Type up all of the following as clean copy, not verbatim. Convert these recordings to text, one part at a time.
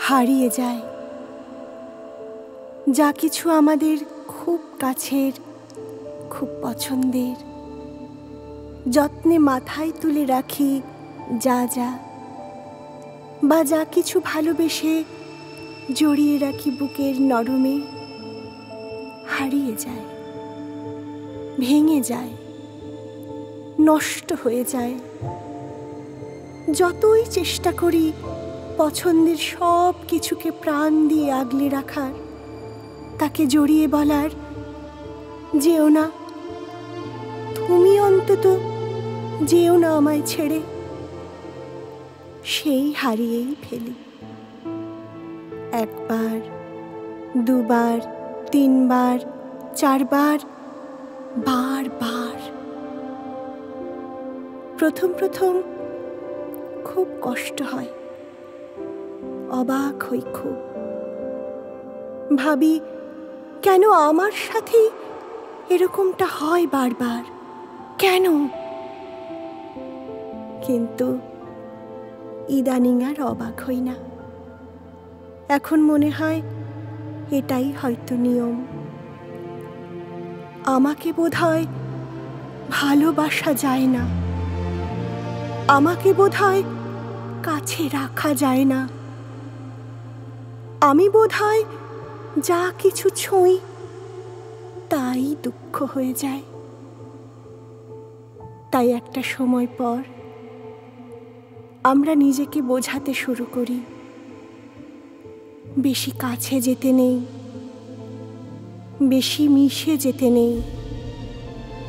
হারিয়ে যায় যা কিছু আমাদের খুব কাছের, খুব পছন্দের, যত্নে মাথায় তুলে রাখি যা যা, বা যা কিছু ভালোবেসে জড়িয়ে রাখি বুকের নরমে, হারিয়ে যায়, ভেঙে যায়, নষ্ট হয়ে যায়। যতই চেষ্টা করি পছন্দের সব কিছুকে প্রাণ দিয়ে আগলে রাখার, তাকে জড়িয়ে বলার, যেও না, তুমি অন্তত যেও না আমায় ছেড়ে, সেই হারিয়েই ফেলি। একবার, দুবার, তিনবার, চারবার, বারবার। প্রথম প্রথম খুব কষ্ট হয়, অবাক হই খুব, ভাবি কেন আমার সাথেই এরকমটা হয় বারবার, কেন? কিন্তু ইদানিং আর অবাক হই না। এখন মনে হয় এটাই হয়তো নিয়ম। আমাকে বোধহয় ভালোবাসা যায় না, আমাকে বোধহয় কাছে রাখা যায় না, আমি বোধহয় যা কিছু ছুঁই তাই দুঃখ হয়ে যায়। তাই একটা সময় পর আমরা নিজেকে বোঝাতে শুরু করি, বেশি কাছে যেতে নেই, বেশি মিশে যেতে নেই,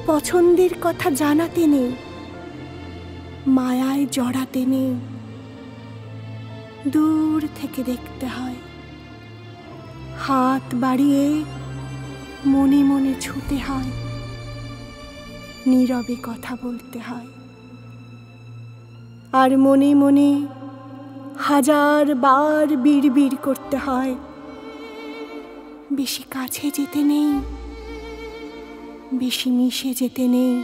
পছন্দের কথা জানাতে নেই, মায়ায় জড়াতে নেই। দূর থেকে দেখতে হয়, হাত বাড়িয়ে মনে মনে ছুতে হয়, নীরবে কথা বলতে হয়, আর মনে মনে হাজার বার বিড়বিড় করতে হয়, বেশি কাছে যেতে নেই, বেশি মিশে যেতে নেই,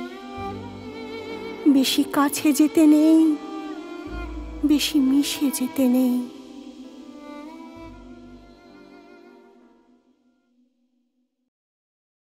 বেশি কাছে যেতে নেই, বেশি মিশে যেতে নেই।